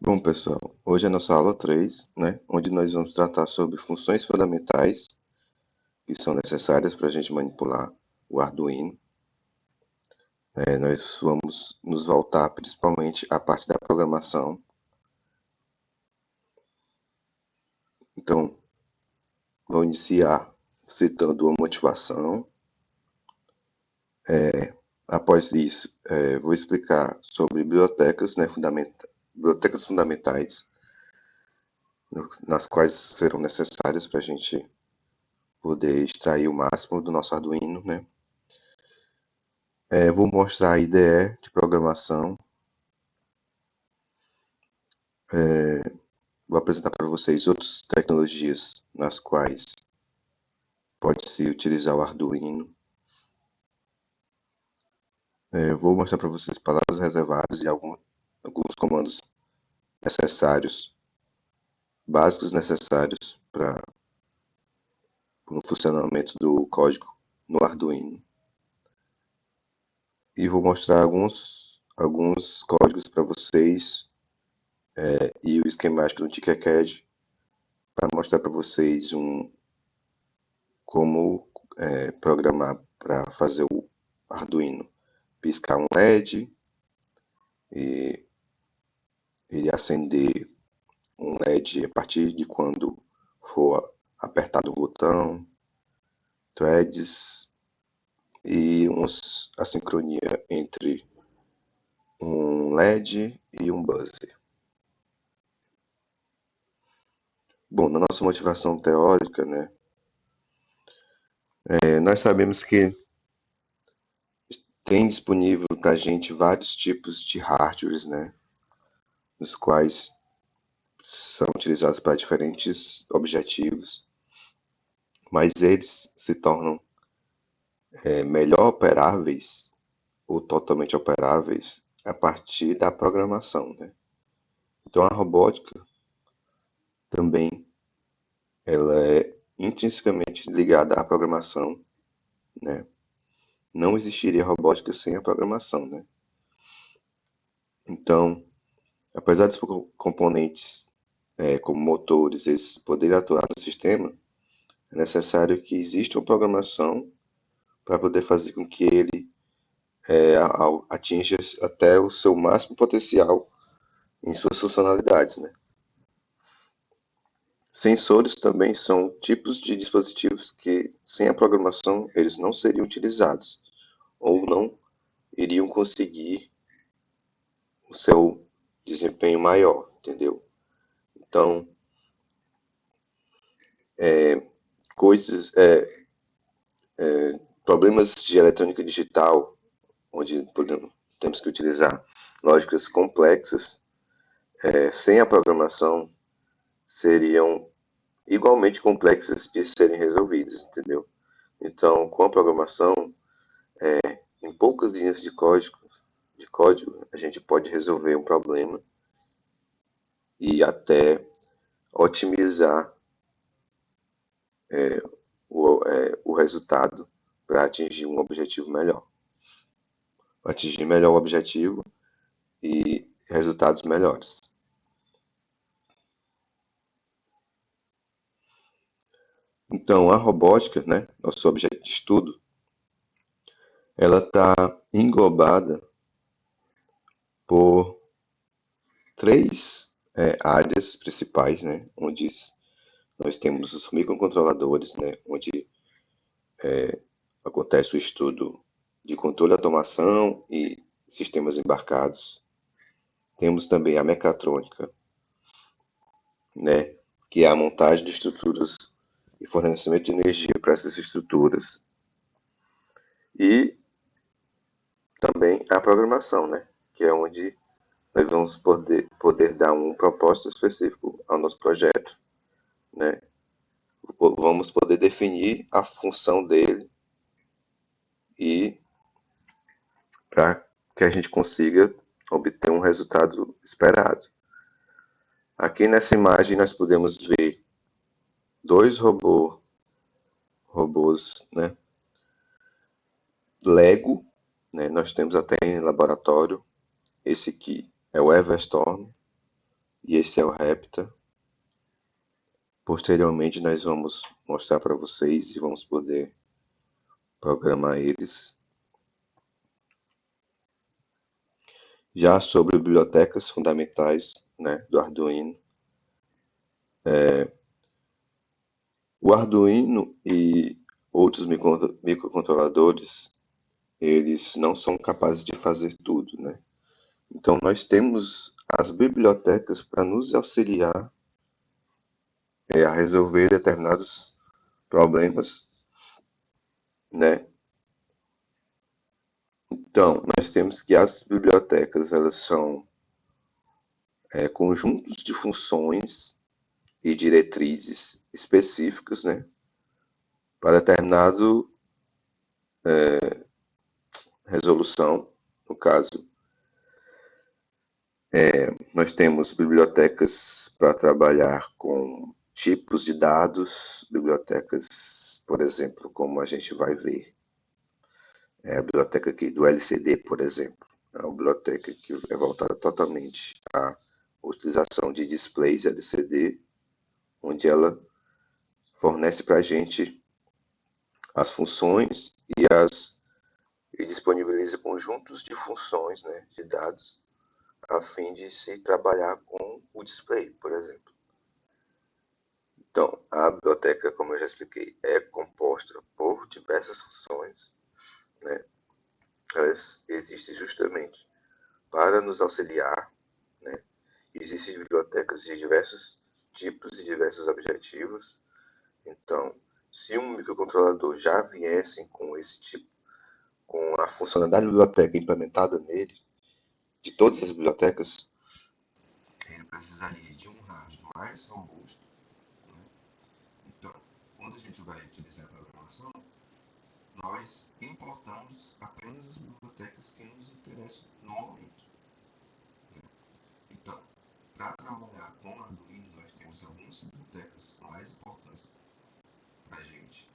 Bom, pessoal, hoje é a nossa aula 3, né, onde nós vamos tratar sobre funções fundamentais que são necessárias para a gente manipular o Arduino. Nós vamos nos voltar principalmente à parte da programação. Então, vou iniciar citando uma motivação. Após isso, vou explicar sobre bibliotecas, né, bibliotecas fundamentais, nas quais serão necessárias para a gente poder extrair o máximo do nosso Arduino, né? Vou mostrar a IDE de programação. Vou apresentar para vocês outras tecnologias nas quais pode-se utilizar o Arduino. Vou mostrar para vocês palavras reservadas e alguns comandos necessários, básicos necessários para o funcionamento do código no Arduino. E vou mostrar alguns códigos para vocês e o esquemático do Tinkercad para mostrar para vocês como programar para fazer o Arduino piscar um LED e ele acender um LED a partir de quando for apertado o botão, threads e a sincronia entre um LED e um buzzer. Bom, na nossa motivação teórica, né, nós sabemos que tem disponível para a gente vários tipos de hardwares, né, nos quais são utilizados para diferentes objetivos, mas eles se tornam melhor operáveis ou totalmente operáveis a partir da programação, né? Então a robótica também ela é intrinsecamente ligada à programação, né? Não existiria robótica sem a programação, né? Então, apesar dos componentes como motores, eles poderem atuar no sistema, é necessário que exista uma programação para poder fazer com que ele atinja até o seu máximo potencial em suas funcionalidades, né? Sensores também são tipos de dispositivos que, sem a programação, eles não seriam utilizados ou não iriam conseguir o seu desempenho maior, entendeu? Então, coisas, problemas de eletrônica digital, onde temos que utilizar lógicas complexas, sem a programação, seriam igualmente complexas de serem resolvidas, entendeu? Então, com a programação, em poucas linhas de código, a gente pode resolver um problema e até otimizar o resultado para atingir um objetivo melhor. Atingir melhor o objetivo e resultados melhores. Então, a robótica, né, nosso objeto de estudo, ela está englobada por três áreas principais, né, onde nós temos os microcontroladores, né, onde acontece o estudo de controle de automação e sistemas embarcados. Temos também a mecatrônica, né, que é a montagem de estruturas e fornecimento de energia para essas estruturas. E também a programação, né, que é onde nós vamos poder dar um propósito específico ao nosso projeto, né? Vamos poder definir a função dele e para que a gente consiga obter um resultado esperado. Aqui nessa imagem nós podemos ver dois robôs, né? Lego, né? Nós temos até em laboratório. Esse aqui é o Everstorm e esse é o Repta. Posteriormente, nós vamos mostrar para vocês e vamos poder programar eles. Já sobre bibliotecas fundamentais, né, do Arduino. O Arduino e outros microcontroladores, eles não são capazes de fazer tudo, né? Então, nós temos as bibliotecas para nos auxiliar a resolver determinados problemas, né? Então, nós temos que as bibliotecas, elas são conjuntos de funções e diretrizes específicas, né? Para determinado resolução. No caso, nós temos bibliotecas para trabalhar com tipos de dados, bibliotecas, por exemplo, como a gente vai ver. A biblioteca aqui do LCD, por exemplo. É uma biblioteca que é voltada totalmente à utilização de displays LCD, onde ela fornece para a gente as funções e disponibiliza conjuntos de funções, né, de dados, a fim de se trabalhar com o display, por exemplo. Então, a biblioteca, como eu já expliquei, é composta por diversas funções, né? Elas existem justamente para nos auxiliar, né? Existem bibliotecas de diversos tipos e diversos objetivos. Então, se um microcontrolador já viesse com esse tipo, com a funcionalidade da biblioteca implementada nele, de todas as bibliotecas, ele precisaria de um hardware mais robusto, né? Então, quando a gente vai utilizar a programação, nós importamos apenas as bibliotecas que nos interessam no momento. Então, para trabalhar com Arduino, nós temos algumas bibliotecas mais importantes para a gente,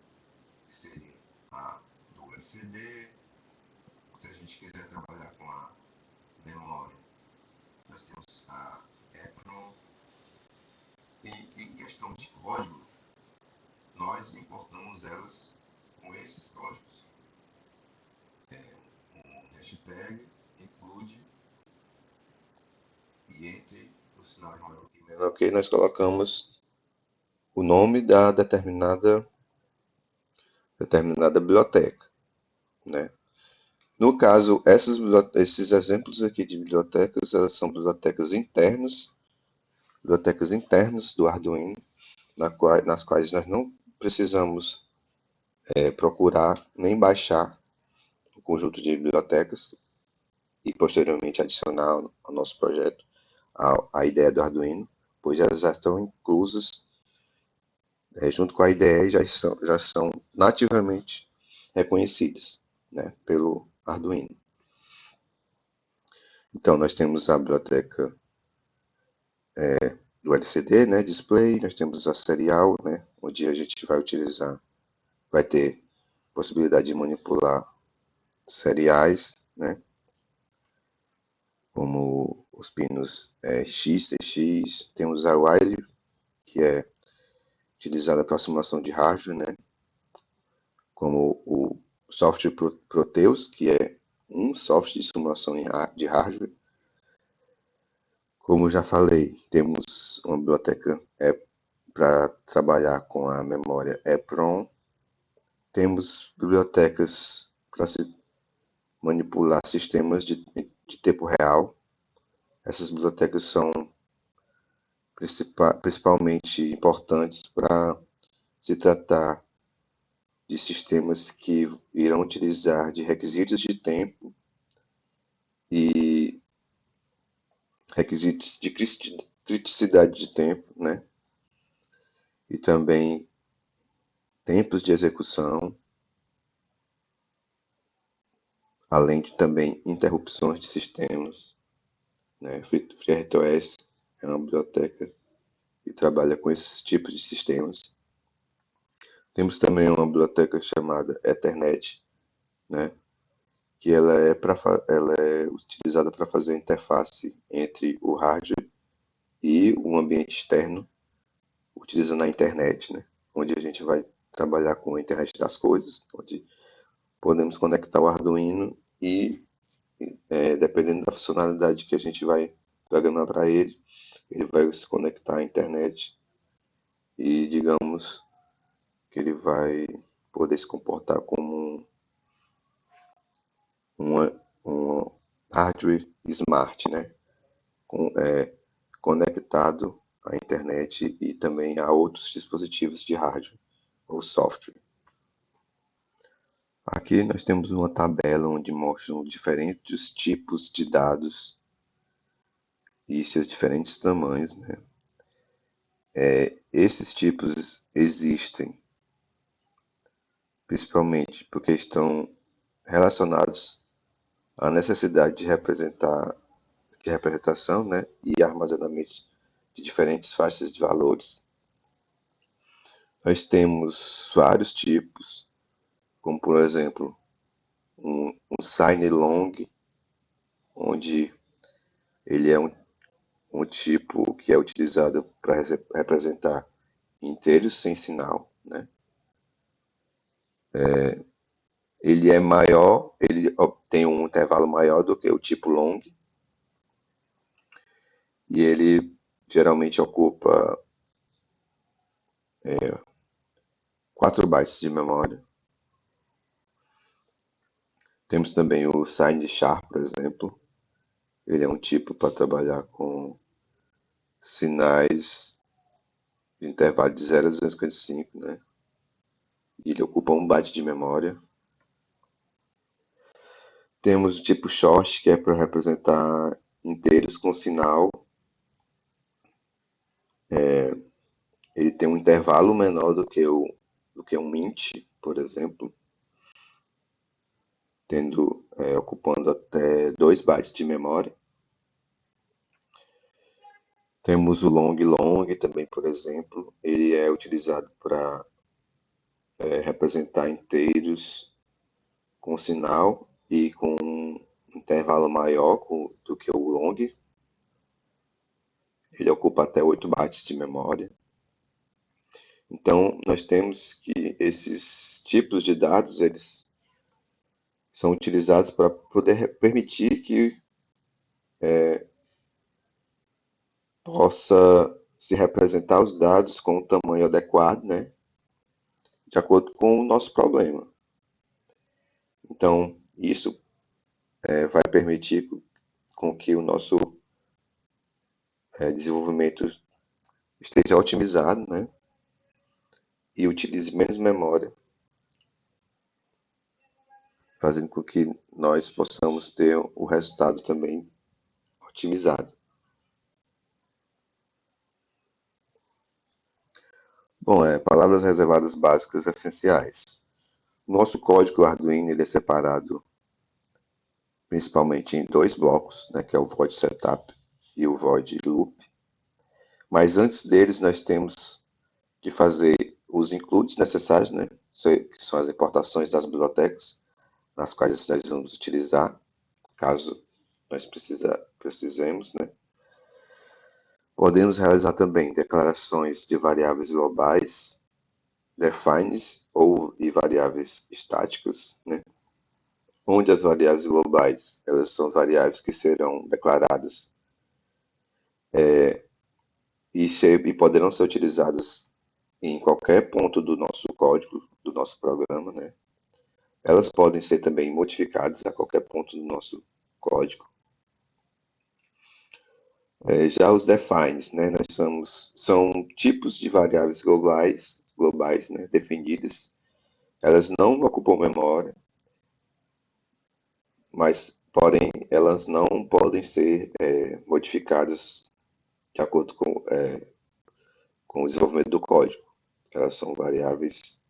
que seriam a do LCD. Se a gente quiser trabalhar com a memória, nós temos a EPROM. E em questão de código, nós importamos elas com esses códigos. Um hashtag, include, e entre o sinal de maior e menor que nós colocamos o nome da determinada biblioteca, né? No caso, esses exemplos aqui de bibliotecas, elas são bibliotecas internas do Arduino, nas quais nós não precisamos procurar nem baixar o conjunto de bibliotecas e posteriormente adicionar ao nosso projeto a ideia do Arduino, pois elas já estão inclusas junto com a IDE, já são nativamente reconhecidas, né, pelo Arduino. Então, nós temos a biblioteca do LCD, né, display, nós temos a serial, né, onde a gente vai ter possibilidade de manipular seriais, né, como os pinos X, TX, temos a while, que é utilizada para simulação de hardware, né, como o software Proteus, que é um software de simulação de hardware. Como já falei, temos uma biblioteca para trabalhar com a memória EPROM. Temos bibliotecas para se manipular sistemas de tempo real. Essas bibliotecas são principalmente importantes para se tratar de sistemas que irão utilizar de requisitos de tempo e requisitos de criticidade de tempo, né? E também tempos de execução, além de também interrupções de sistemas, né? FreeRTOS é uma biblioteca que trabalha com esses tipos de sistemas. Temos também uma biblioteca chamada Ethernet, né? Que ela é utilizada para fazer a interface entre o hardware e um ambiente externo, utilizando a internet, né? Onde a gente vai trabalhar com a internet das coisas, onde podemos conectar o Arduino e, dependendo da funcionalidade que a gente vai programar para ele, ele vai se conectar à internet e, digamos, que ele vai poder se comportar como um hardware smart, né? Conectado à internet e também a outros dispositivos de hardware ou software. Aqui nós temos uma tabela onde mostram diferentes tipos de dados e seus diferentes tamanhos, né? Esses tipos existem principalmente porque estão relacionados à necessidade de representação, né, e armazenamento de diferentes faixas de valores. Nós temos vários tipos, como por exemplo um sign long, onde ele é um tipo que é utilizado para representar inteiros sem sinal, né? Ele é maior, ele tem um intervalo maior do que o tipo long, e ele geralmente ocupa 4 bytes de memória. Temos também o sign sharp, por exemplo. Ele é um tipo para trabalhar com sinais de intervalo de 0 a 255, né? E ele ocupa 1 byte de memória. Temos o tipo short, que é para representar inteiros com sinal. Ele tem um intervalo menor do que um int, por exemplo, ocupando até 2 bytes de memória. Temos o long long também, por exemplo. Ele é utilizado para representar inteiros com sinal e com um intervalo maior do que o long. Ele ocupa até 8 bytes de memória. Então, nós temos que esses tipos de dados, eles são utilizados para poder permitir que possa se representar os dados com o tamanho adequado, né, de acordo com o nosso problema. Então, isso vai permitir com que o nosso desenvolvimento esteja otimizado, né, e utilize menos memória, fazendo com que nós possamos ter o resultado também otimizado. Bom, palavras reservadas básicas essenciais. Nosso código Arduino ele é separado principalmente em 2 blocos, né, que é o void setup e o void loop. Mas antes deles nós temos que fazer os includes necessários, né, que são as importações das bibliotecas, nas quais nós vamos utilizar, caso nós precisemos, né. Podemos realizar também declarações de variáveis globais, defines e variáveis estáticas, né, onde as variáveis globais elas são as variáveis que serão declaradas e poderão ser utilizadas em qualquer ponto do nosso código, do nosso programa, né? Elas podem ser também modificadas a qualquer ponto do nosso código. Já os defines, né? São tipos de variáveis globais, né? Definidas. Elas não ocupam memória, mas porém elas não podem ser modificadas de acordo com o desenvolvimento do código. Elas são variáveis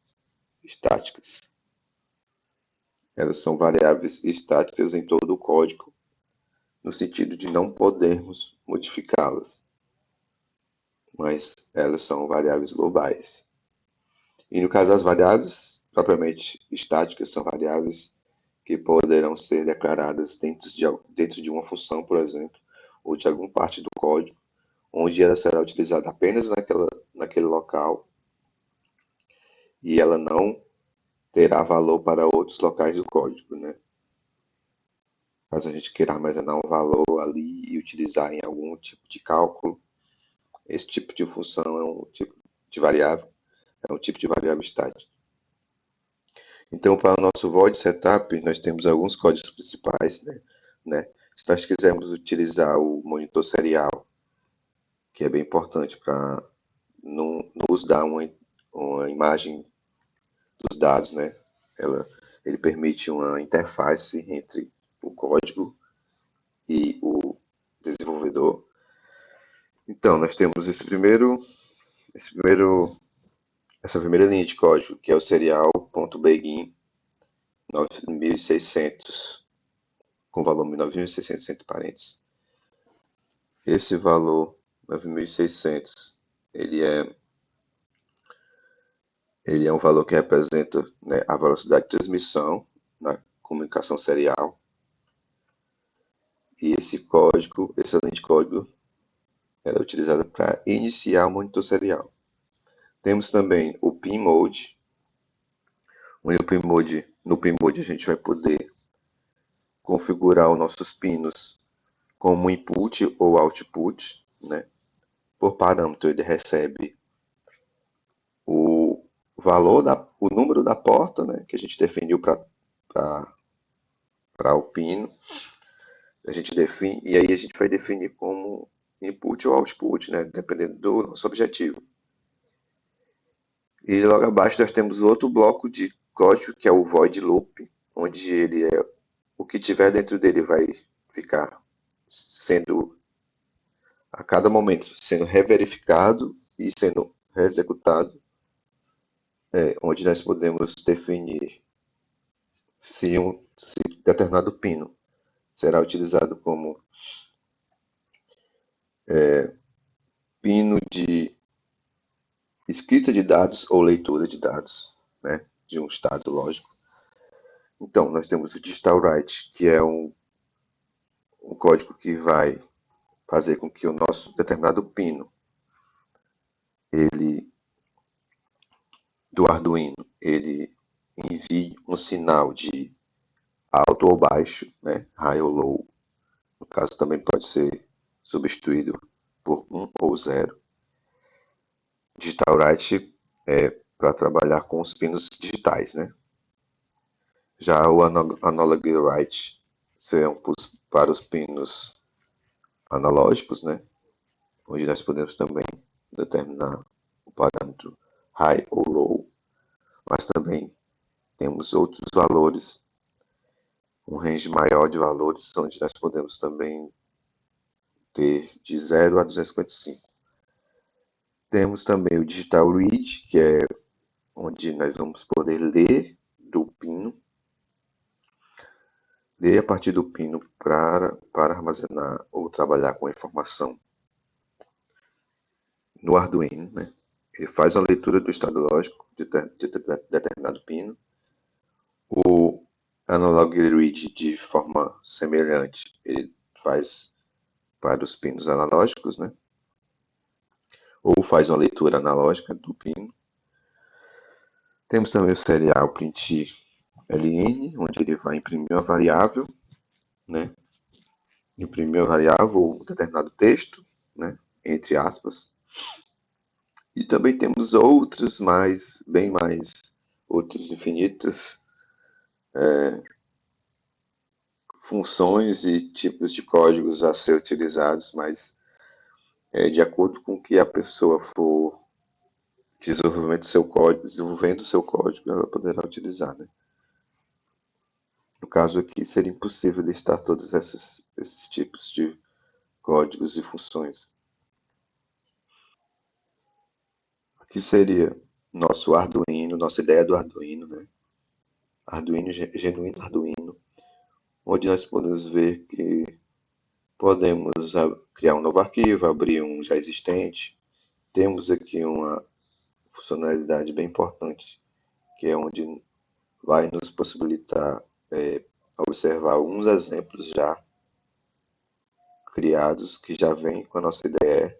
estáticas. Elas são variáveis estáticas em todo o código, no sentido de não podermos modificá-las, mas elas são variáveis globais. E no caso das variáveis propriamente estáticas, são variáveis que poderão ser declaradas dentro de uma função, por exemplo, ou de alguma parte do código, onde ela será utilizada apenas naquele local e ela não terá valor para outros locais do código, né? Caso a gente queira armazenar um valor ali e utilizar em algum tipo de cálculo, esse tipo de função é um tipo de variável, é um tipo de variável estática. Então, para o nosso void setup, nós temos alguns códigos principais, né? Se nós quisermos utilizar o monitor serial, que é bem importante para nos dar uma imagem dos dados, né? Ele permite uma interface entre o código e o desenvolvedor. Então, nós temos essa primeira linha de código, que é o serial.begin 9600, com valor 9600 entre parênteses. Esse valor 9600, ele é um valor que representa, né, a velocidade de transmissão na comunicação serial. E essa linha de código, ela é utilizada para iniciar o monitor serial. Temos também o pin mode, onde no pin mode a gente vai poder configurar os nossos pinos como input ou output, né? Por parâmetro ele recebe o o número da porta, né, que a gente definiu para o pino. A gente define e aí a gente vai definir como input ou output, né, dependendo do nosso objetivo. E logo abaixo nós temos outro bloco de código que é o void loop, onde o que tiver dentro dele vai ficar sendo a cada momento sendo reverificado e sendo reexecutado, onde nós podemos definir se determinado pino será utilizado como pino de escrita de dados ou leitura de dados, né, de um estado lógico. Então, nós temos o digital write, que é um código que vai fazer com que o nosso determinado pino, ele do Arduino, ele envie um sinal de alto ou baixo, né, high ou low. No caso, também pode ser substituído por 1 ou 0. Digital write é para trabalhar com os pinos digitais, né? Já o analog write serão para os pinos analógicos, né? Onde nós podemos também determinar o parâmetro high ou low, mas também temos outros valores, um range maior de valores, onde nós podemos também ter de 0 a 255. Temos também o digital read, que é onde nós vamos poder ler do pino, ler a partir do pino para armazenar ou trabalhar com a informação no Arduino, né? Ele faz uma leitura do estado lógico de determinado pino. O analog read, de forma semelhante, ele faz para os pinos analógicos, né? Ou faz uma leitura analógica do pino. Temos também o serial print ln, onde ele vai imprimir uma variável, né? Imprimir uma variável ou um determinado texto, né? Entre aspas. E também temos outros outros infinitos funções e tipos de códigos a ser utilizados, mas de acordo com o que a pessoa for desenvolvendo seu código, ela poderá utilizar, né? No caso aqui, seria impossível listar todos esses tipos de códigos e funções. Aqui seria nosso Arduino, nossa ideia do Arduino, né? Arduino, genuíno Arduino, onde nós podemos ver que podemos criar um novo arquivo, abrir um já existente. Temos aqui uma funcionalidade bem importante, que é onde vai nos possibilitar observar alguns exemplos já criados que já vêm com a nossa ideia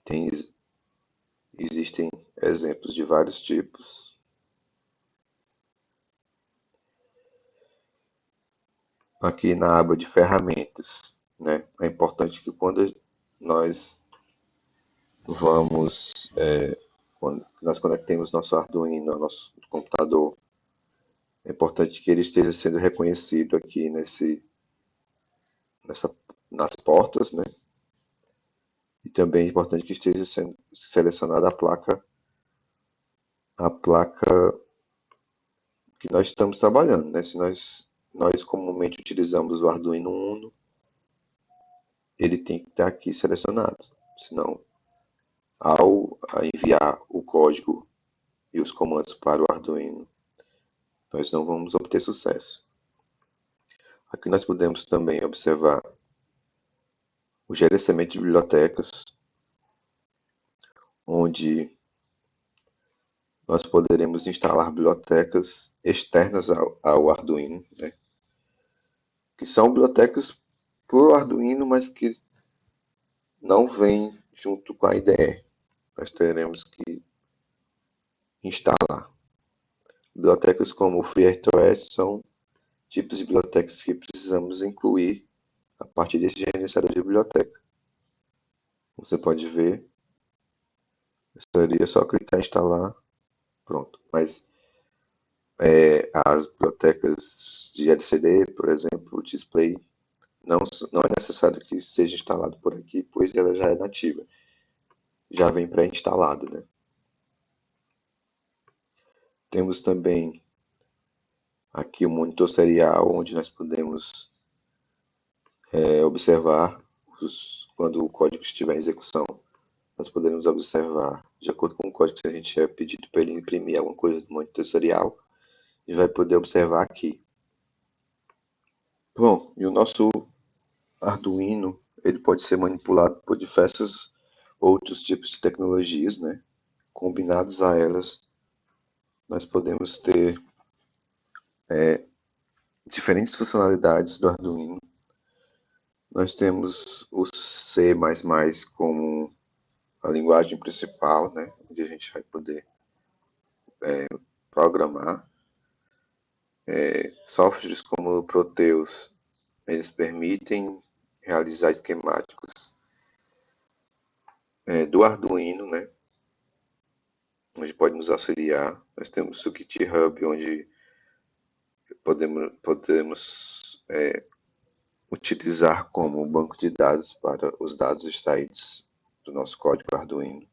Tem, existem exemplos de vários tipos. Aqui na aba de ferramentas, né? É importante que quando nós quando nós conectemos nosso Arduino ao nosso computador, é importante que ele esteja sendo reconhecido aqui nas portas, né? E também é importante que esteja sendo selecionada a placa que nós estamos trabalhando, né? Se nós comumente utilizamos o Arduino Uno, ele tem que estar aqui selecionado. Senão, ao enviar o código e os comandos para o Arduino, nós não vamos obter sucesso. Aqui nós podemos também observar o gerenciamento de bibliotecas, onde nós poderemos instalar bibliotecas externas ao Arduino, né? Que são bibliotecas para o Arduino, mas que não vêm junto com a IDE. Nós teremos que instalar. Bibliotecas como o FreeRTOS são tipos de bibliotecas que precisamos incluir a partir desse gerenciador de biblioteca. Você pode ver, seria só clicar em instalar, pronto. Mas as bibliotecas de LCD, por exemplo, o display, não é necessário que seja instalado por aqui, pois ela já é nativa, já vem pré-instalado, né? Temos também aqui o monitor serial, onde nós podemos observar quando o código estiver em execução. Nós podemos observar, de acordo com o código, se a gente é pedido para ele imprimir alguma coisa do monitor serial, e vai poder observar aqui. Bom, e o nosso Arduino, ele pode ser manipulado por diversos outros tipos de tecnologias, né? Combinados a elas, nós podemos ter diferentes funcionalidades do Arduino. Nós temos o C++ como a linguagem principal, né? Onde a gente vai poder programar. Softwares como o Proteus, eles permitem realizar esquemáticos do Arduino, né? Onde pode nos auxiliar. Nós temos o GitHub, onde podemos utilizar como banco de dados para os dados extraídos do nosso código Arduino,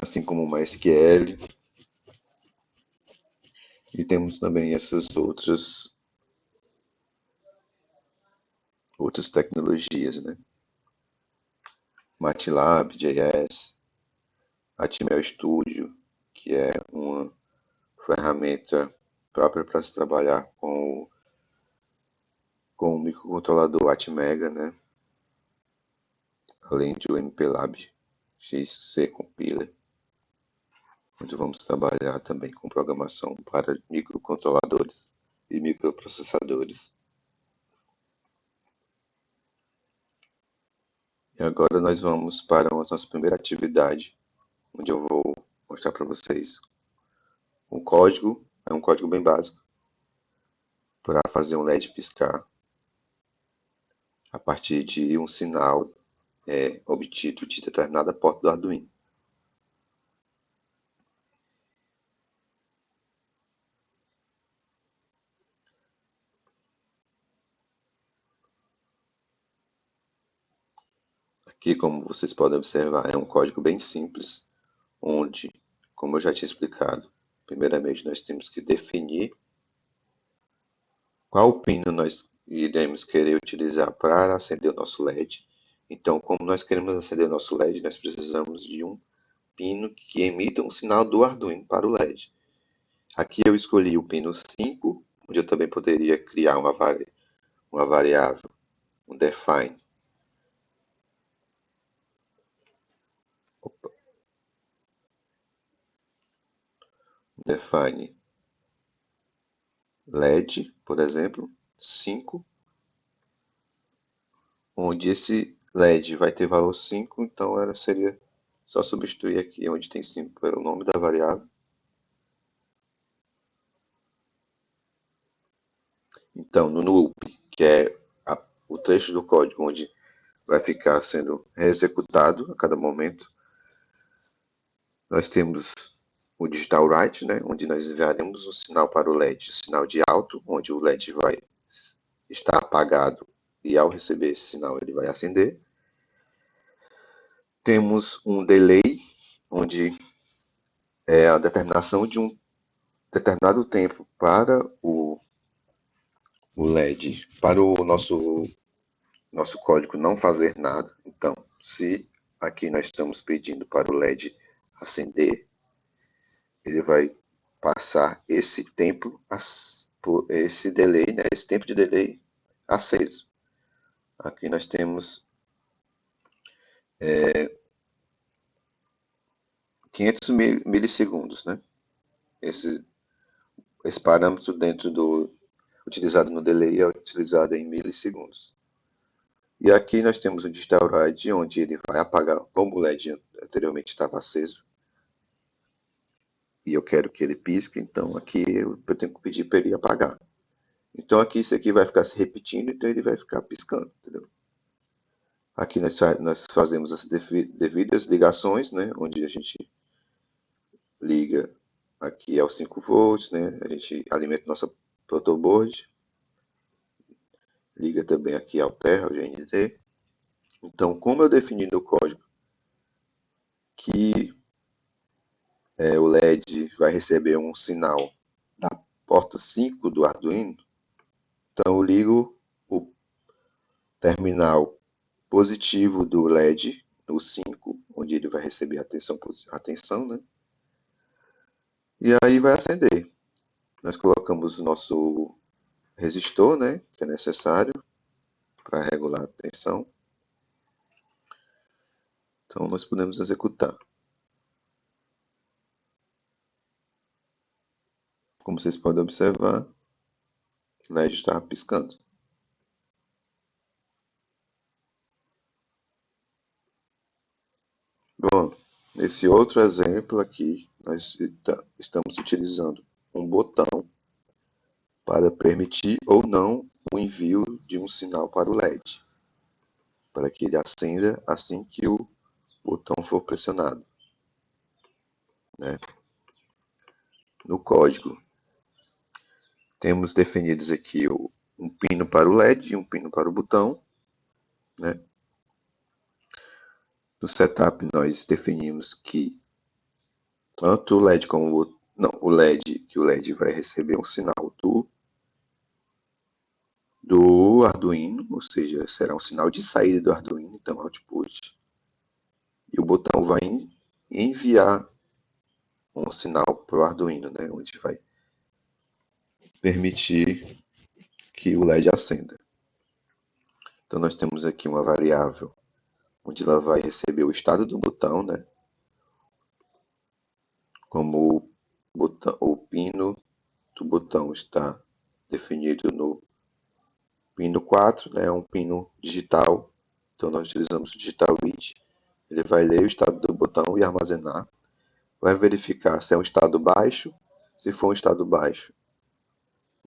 assim como o MySQL, e temos também essas outras tecnologias, né? MATLAB, JS, Atmel Studio, que é uma ferramenta própria para se trabalhar com o microcontrolador Atmega, né? Além do MPLAB XC Compiler, onde vamos trabalhar também com programação para microcontroladores e microprocessadores. E agora nós vamos para a nossa primeira atividade, onde eu vou mostrar para vocês um código, é um código bem básico, para fazer um LED piscar a partir de um sinal obtido de determinada porta do Arduino. Aqui, como vocês podem observar, é um código bem simples, onde, como eu já tinha explicado, primeiramente nós temos que definir qual pino nós iremos querer utilizar para acender o nosso LED. Então, como nós queremos acender o nosso LED, nós precisamos de um pino que emita um sinal do Arduino para o LED. Aqui eu escolhi o pino 5, onde eu também poderia criar uma variável, um define. Define LED, por exemplo, 5, onde esse LED vai ter valor 5, então seria só substituir aqui onde tem 5 pelo nome da variável. Então, no loop, que é o trecho do código onde vai ficar sendo reexecutado a cada momento, nós temos o digital write, né, onde nós enviaremos um sinal para o LED, sinal de alto, onde o LED vai estar apagado e ao receber esse sinal ele vai acender. Temos um delay, onde é a determinação de um determinado tempo para o LED, para o nosso código não fazer nada. Então, se aqui nós estamos pedindo para o LED acender, ele vai passar esse tempo, esse delay, né, esse tempo de delay aceso. Aqui nós temos 500 milissegundos, né? Esse parâmetro utilizado no delay é utilizado em milissegundos. E aqui nós temos o digital write, onde ele vai apagar, como o LED anteriormente estava aceso, e eu quero que ele pisque, então aqui eu tenho que pedir para ele apagar. Então aqui isso aqui vai ficar se repetindo, então ele vai ficar piscando, entendeu? Aqui nós fazemos as devidas ligações, né, onde a gente liga aqui aos 5 volts, né, a gente alimenta nossa protoboard, liga também aqui ao Terra, ao GNT. Então, como eu defini no código que o LED vai receber um sinal da porta 5 do Arduino, então eu ligo o terminal positivo do LED no 5, onde ele vai receber atenção, né? E aí vai acender. Nós colocamos o nosso resistor, né, que é necessário para regular a tensão. Então nós podemos executar. Como vocês podem observar, o LED está piscando. Bom, nesse outro exemplo aqui, nós estamos utilizando um botão para permitir ou não o envio de um sinal para o LED, para que ele acenda assim que o botão for pressionado, né? No código, temos definidos aqui um pino para o LED e um pino para o botão, né? No setup, nós definimos que tanto o LED como o LED vai receber um sinal do Arduino, ou seja, será um sinal de saída do Arduino, então output. E o botão vai enviar um sinal para o Arduino, né, onde vai permitir que o LED acenda. Então nós temos aqui uma variável onde ela vai receber o estado do botão, né, como o pino do botão está definido no pino 4, né, é um pino digital, então nós utilizamos o digital read. Ele vai ler o estado do botão e armazenar, vai verificar se é um estado baixo, se for um estado baixo,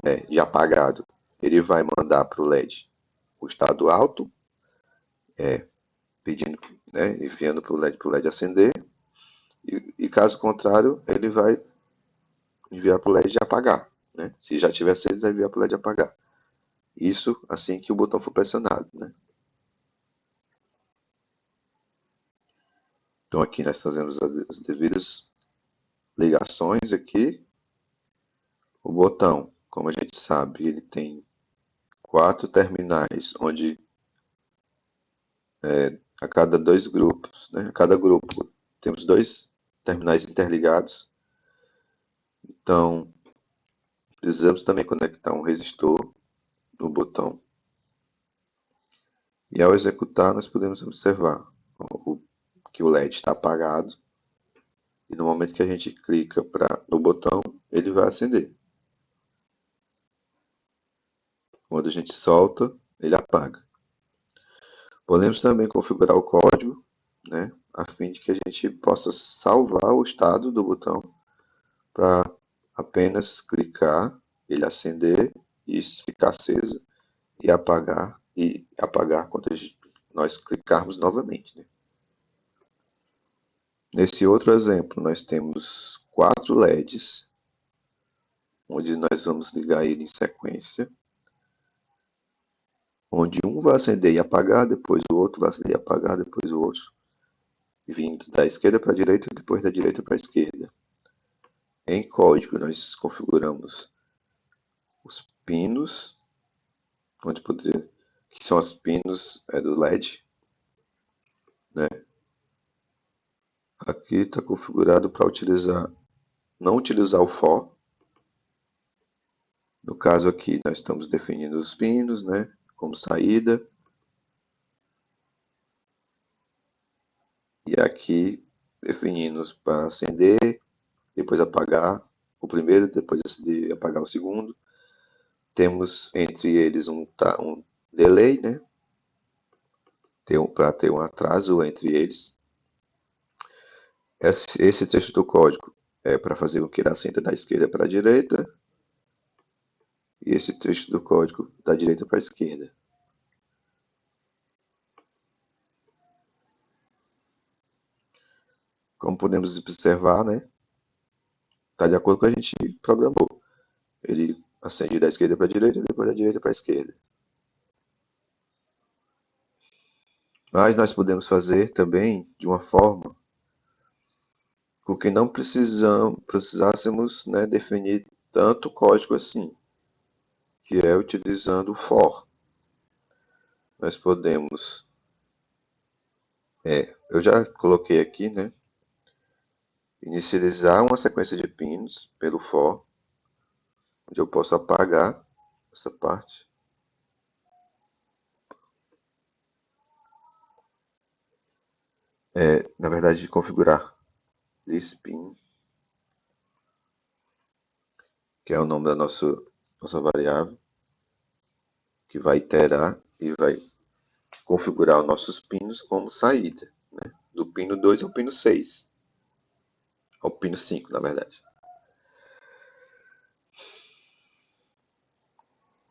né, de apagado, ele vai mandar para o LED o estado alto, pedindo, né, enviando para o LED acender, e caso contrário, ele vai enviar para o LED apagar, né? Se já tiver aceso, ele vai enviar para o LED apagar. Isso assim que o botão for pressionado, né? Então aqui nós fazemos as devidas ligações aqui. O botão, como a gente sabe, ele tem 4 terminais, onde a cada 2 grupos, né? A cada grupo temos 2 terminais interligados. Então, precisamos também conectar um resistor no botão. E ao executar, nós podemos observar que o LED está apagado. E no momento que a gente clica no botão, ele vai acender. Quando a gente solta, ele apaga. Podemos também configurar o código, né, a fim de que a gente possa salvar o estado do botão para apenas clicar, ele acender e ficar aceso e apagar quando nós clicarmos novamente, né? Nesse outro exemplo, nós temos 4 LEDs, onde nós vamos ligar ele em sequência, onde um vai acender e apagar, depois o outro vai acender e apagar, depois o outro, vindo da esquerda para a direita e depois da direita para a esquerda. Em código, nós configuramos os pinos, onde poder, que são as pinos do LED, né? Aqui está configurado para não utilizar o for. No caso aqui, nós estamos definindo os pinos, né, como saída. E aqui definindo para acender, depois apagar o primeiro, depois acender e apagar o segundo. Temos entre eles um delay, né, para ter um atraso entre eles. Esse trecho do código é para fazer com que ele acenda da esquerda para a direita. E esse trecho do código da direita para a esquerda. Como podemos observar, né, está de acordo com o que a gente programou. Ele acende da esquerda para a direita e depois da direita para a esquerda. Mas nós podemos fazer também de uma forma com que não precisássemos, né, definir tanto código assim, que é utilizando o for. Nós podemos, eu já coloquei aqui, né, inicializar uma sequência de pinos pelo for, onde eu posso apagar essa parte. Na verdade, configurar this pin, que é o nome da nossa variável, que vai iterar e vai configurar os nossos pinos como saída, né? Do pino 2 ao pino 6, ao pino 5, na verdade.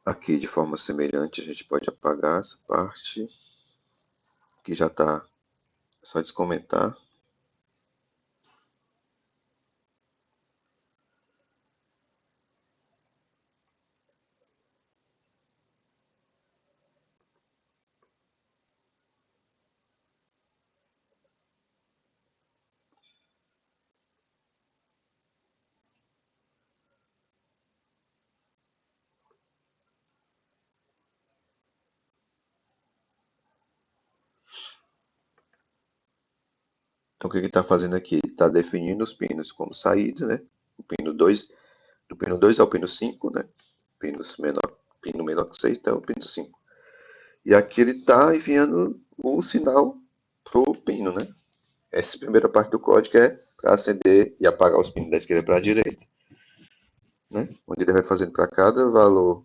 Aqui, de forma semelhante, a gente pode apagar essa parte, que já está, só descomentar. Então, o que ele está fazendo aqui? Ele está definindo os pinos como saída, né? O pino 2, do pino 2 ao pino 5, né? Pino menor que 6, então o pino 5. E aqui ele está enviando o sinal para o pino, né? Essa primeira parte do código é para acender e apagar os pinos da esquerda para a direita, né? Onde ele vai fazendo para cada valor,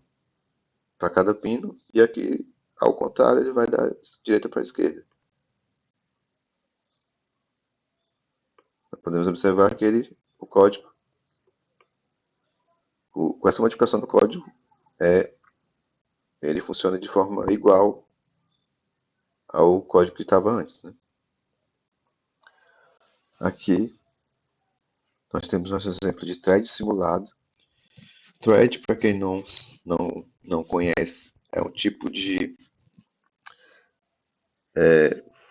para cada pino, e aqui, ao contrário, ele vai da direita para a esquerda. Podemos observar que o código, com essa modificação do código, ele funciona de forma igual ao código que estava antes, né? Aqui nós temos nosso exemplo de thread simulado. Thread, para quem não conhece, é um tipo de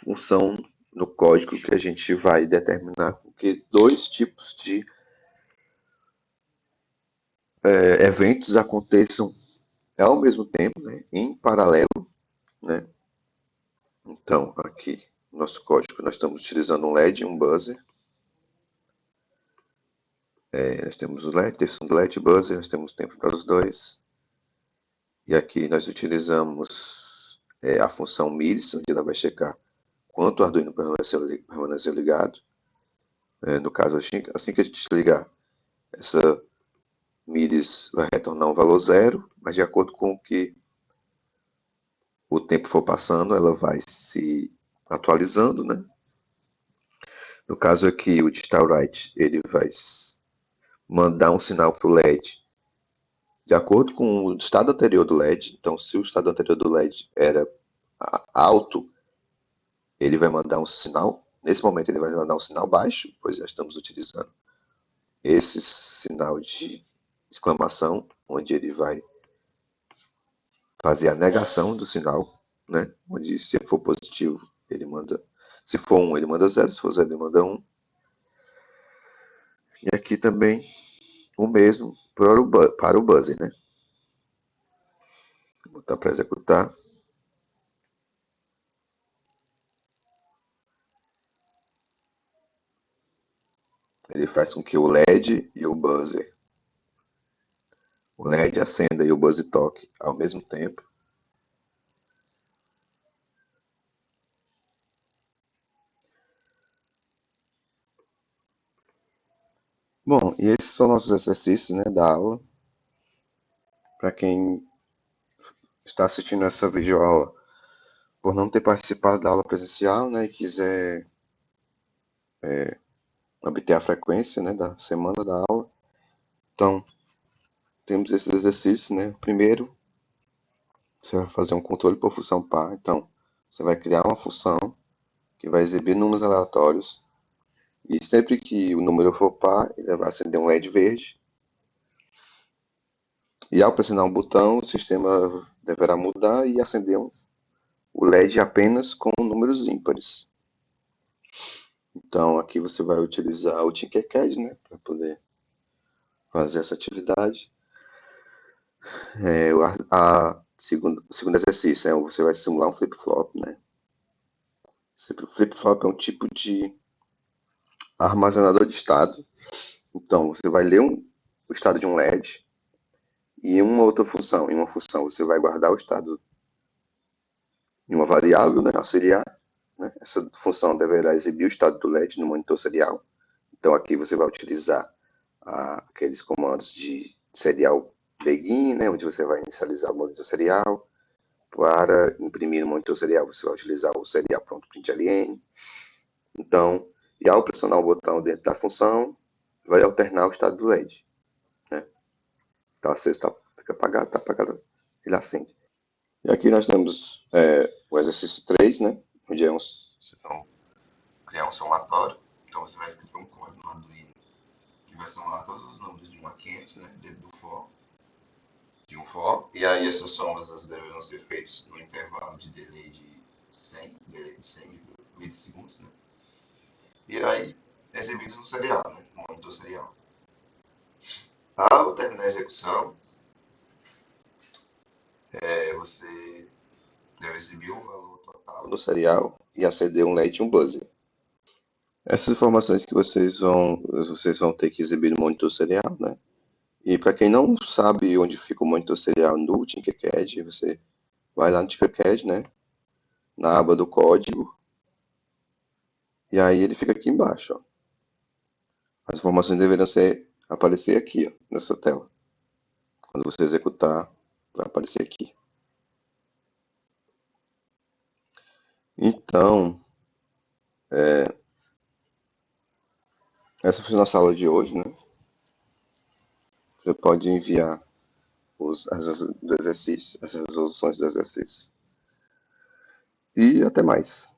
função no código que a gente vai determinar que dois tipos de eventos aconteçam ao mesmo tempo, né, em paralelo, né? Então, aqui no nosso código nós estamos utilizando um LED e um buzzer. Nós temos o LED, definição do LED e buzzer, nós temos tempo para os dois. E aqui nós utilizamos a função milis, onde ela vai checar quanto o Arduino permaneceu ligado. No caso, assim que a gente ligar, essa milis vai retornar um valor zero, mas de acordo com o que o tempo for passando, ela vai se atualizando, né? No caso aqui, o digital write, ele vai mandar um sinal para o LED de acordo com o estado anterior do LED. Então, se o estado anterior do LED era alto, ele vai mandar um sinal. Nesse momento, ele vai mandar um sinal baixo, pois já estamos utilizando esse sinal de exclamação, onde ele vai fazer a negação do sinal, né? Onde, se for positivo, ele manda. Se for 1, ele manda 0. Se for 0, ele manda 1. E aqui também o mesmo para o buzzer, né? Vou botar para executar. Ele faz com que o LED e o buzzer, o LED acenda e o buzzer toque ao mesmo tempo. Bom, e esses são nossos exercícios, né, da aula. Para quem está assistindo essa videoaula por não ter participado da aula presencial, né, e quiser obter a frequência, né, da semana da aula, então temos esses exercícios, né. Primeiro, você vai fazer um controle por função par. Então, você vai criar uma função que vai exibir números aleatórios, e sempre que o número for par, ele vai acender um LED verde. E ao pressionar um botão, o sistema deverá mudar e acender o LED apenas com números ímpares. Então, aqui você vai utilizar o Tinkercad, né, para poder fazer essa atividade. O segundo exercício, você vai simular um flip-flop, né? Flip-flop é um tipo de armazenador de estado. Então, você vai ler o estado de um LED e em uma outra função. Em uma função, você vai guardar o estado em uma variável, né, auxiliar. Né? Essa função deverá exibir o estado do LED no monitor serial. Então, aqui você vai utilizar aqueles comandos de serial begin, né, onde você vai inicializar o monitor serial. Para imprimir no monitor serial, você vai utilizar o serial.println. Então, e ao pressionar o botão dentro da função, vai alternar o estado do LED. Né? Então, se fica apagado, está apagado, ele acende. E aqui nós temos o exercício 3, né? Onde vocês vão criar um somatório. Então, você vai escrever um código no Arduino que vai somar todos os números de 1 a 500, né? Dentro do for. De um for. E aí, essas somas deverão ser feitas no intervalo de delay de 100 milissegundos, né? E aí, exibidos no serial, né? No monitor serial. Ao terminar a execução, você deve exibir o valor total do serial e acender um LED e um buzzer. Essas informações que vocês vão ter que exibir no monitor serial, né? E para quem não sabe onde fica o monitor serial no Tinkercad, você vai lá no Tinkercad, né? Na aba do código. E aí ele fica aqui embaixo, ó. As informações deverão aparecer aqui, ó, nessa tela. Quando você executar, vai aparecer aqui. Então, essa foi a nossa aula de hoje, né? Você pode enviar as resoluções do exercício. E até mais.